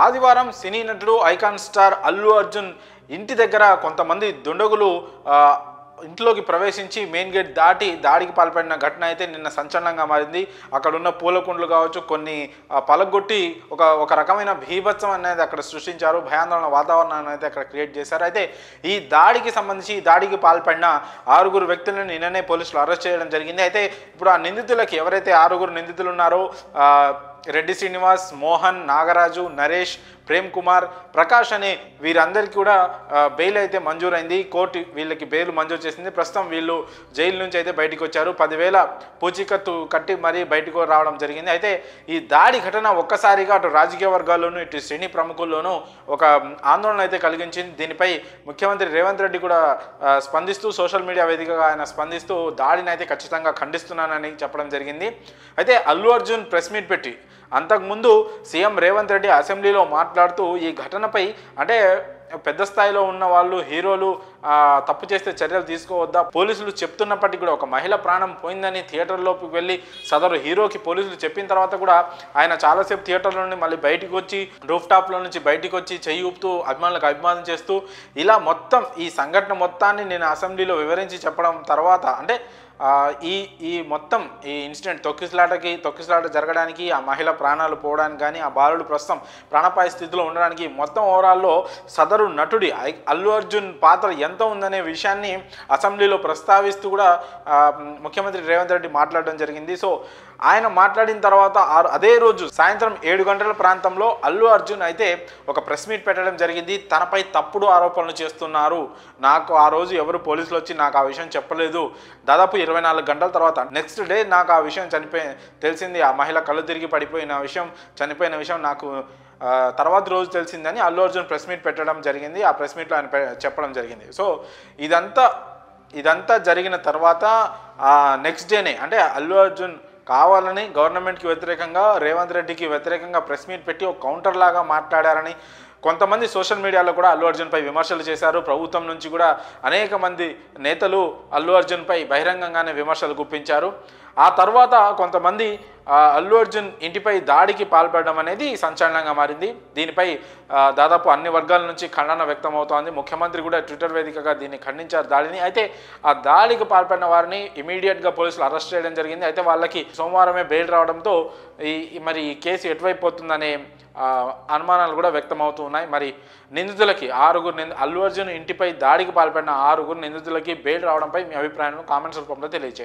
ఆదివారం సినీ నటుడు icon star Allu Arjun ఇంటి దగ్గర కొంతమంది దుండగులు ఇంట్లోకి ప్రవేశించి మెయిన్ గేట్ దాటి దాడికి పాల్పడిన ఘటన అయితే నిన్న సంచలనంగా మారింది. అక్కడ ఉన్న పూలకుండ్లు కావచ్చు, కొన్ని పలగొట్టి ఒక రకమైన భీభత్సం అనేది అక్కడ సృష్టించారు. భయాందోళన వాతావరణాన్ని అయితే అక్కడ క్రియేట్ చేశారు. అయితే ఈ దాడికి సంబంధించి ఈ దాడికి పాల్పడిన 6 వ్యక్తులను నిన్ననే పోలీసులు అరెస్ట్ చేయడం జరిగింది. అయితే ఇప్పుడు ఆ నిందితులకి ఎవరైతే 6 నిందితులు ఉన్నారో రెడ్డి శ్రీనివాస్, మోహన్, నాగరాజు, నరేష్, ప్రేమ్ కుమార్, ప్రకాష్ అనే వీరందరికీ కూడా బెయిల్ అయితే మంజూరైంది. కోర్టు వీళ్ళకి బెయిల్ మంజూరు చేసింది. ప్రస్తుతం వీళ్ళు జైలు నుంచి అయితే బయటకు వచ్చారు. 10,000 పూచీకత్తు కట్టి మరీ బయటకు రావడం జరిగింది. అయితే ఈ దాడి ఘటన ఒక్కసారిగా అటు రాజకీయ వర్గాల్లోనూ ఇటు సినీ ప్రముఖుల్లోనూ ఒక ఆందోళన అయితే కలిగించింది. దీనిపై ముఖ్యమంత్రి రేవంత్ రెడ్డి కూడా స్పందిస్తూ సోషల్ మీడియా వేదికగా ఆయన స్పందిస్తూ దాడిని అయితే ఖచ్చితంగా ఖండిస్తున్నానని చెప్పడం జరిగింది. అయితే అల్లు అర్జున్ ప్రెస్ మీట్ పెట్టి అంతకుముందు సీఎం రేవంత్ రెడ్డి అసెంబ్లీలో మాట్లాడుతూ ఈ ఘటనపై అంటే పెద్ద స్థాయిలో ఉన్న వాళ్ళు హీరోలు తప్పు చేస్తే చర్యలు తీసుకోవద్దా, పోలీసులు చెప్తున్నప్పటికీ కూడా ఒక మహిళ ప్రాణం పోయిందని థియేటర్లోకి వెళ్ళి సదరు హీరోకి పోలీసులు చెప్పిన తర్వాత కూడా ఆయన చాలాసేపు థియేటర్లో నుండి మళ్ళీ బయటకు వచ్చి రూఫ్ టాప్లో నుంచి బయటకు వచ్చి చెయ్యి ఊపుతూ అభిమానులకు అభిమానం చేస్తూ ఇలా మొత్తం ఈ సంఘటన మొత్తాన్ని నేను అసెంబ్లీలో వివరించి చెప్పడం తర్వాత అంటే ఈ మొత్తం ఈ ఇన్సిడెంట్ తొక్కిసలాట జరగడానికి, ఆ మహిళ ప్రాణాలు పోవడానికి కానీ, ఆ బాలుడు ప్రస్తుతం ప్రాణాపాయ స్థితిలో ఉండడానికి మొత్తం ఓవరాల్లో సదరు నటుడి అల్లు అర్జున్ పాత్ర ఎంత ఉందనే విషయాన్ని అసెంబ్లీలో ప్రస్తావిస్తూ కూడా ముఖ్యమంత్రి రేవంత్ రెడ్డి మాట్లాడడం జరిగింది. సో ఆయన మాట్లాడిన తర్వాత అదే రోజు సాయంత్రం 7 గంటల ప్రాంతంలో అల్లు అర్జున్ అయితే ఒక ప్రెస్ మీట్ పెట్టడం జరిగింది. తనపై తప్పుడు ఆరోపణలు చేస్తున్నారు, నాకు ఆ రోజు ఎవరు పోలీసులు వచ్చి నాకు ఆ విషయం చెప్పలేదు, దాదాపు 24 గంటల తర్వాత నెక్స్ట్ డే నాకు ఆ విషయం తెలిసింది, ఆ మహిళ కళ్ళు తిరిగి చనిపోయిన విషయం నాకు తర్వాత రోజు తెలిసిందని అల్లు అర్జున్ ప్రెస్ మీట్ పెట్టడం జరిగింది. ఆ ప్రెస్ మీట్లో ఆయన చెప్పడం జరిగింది. సో ఇదంతా జరిగిన తర్వాత నెక్స్ట్ డేనే అంటే అల్లు అర్జున్ కావాలని గవర్నమెంట్కి వ్యతిరేకంగా, రేవంత్ రెడ్డికి వ్యతిరేకంగా ప్రెస్ మీట్ పెట్టి ఒక కౌంటర్ లాగా మాట్లాడారని కొంతమంది సోషల్ మీడియాలో కూడా అల్లు అర్జున్పై విమర్శలు చేశారు. ప్రభుత్వం నుంచి కూడా అనేక మంది నేతలు అల్లు అర్జున్పై బహిరంగంగానే విమర్శలు గుప్పించారు. ఆ తర్వాత కొంతమంది అల్లు అర్జున్ ఇంటిపై దాడికి పాల్పడడం అనేది సంచలనంగా మారింది. దీనిపై దాదాపు అన్ని వర్గాల నుంచి ఖండన వ్యక్తమవుతోంది. ముఖ్యమంత్రి కూడా ట్విట్టర్ వేదికగా దీన్ని ఖండించారు దాడిని. అయితే ఆ దాడికి పాల్పడిన వారిని ఇమీడియట్గా పోలీసులు అరెస్ట్ చేయడం జరిగింది. అయితే వాళ్ళకి సోమవారమే బెయిల్ రావడంతో మరి ఈ కేసు ఎటువైపు పోతుందనే అనుమానాలు కూడా వ్యక్తమవుతూ ఉన్నాయి. మరి నిందితులకి 6 అల్లు అర్జున్ ఇంటిపై దాడికి పాల్పడిన 6 నిందితులకి బెయిల్ రావడంపై మీ అభిప్రాయాలను కామెంట్స్ రూపంలో తెలియజేయండి.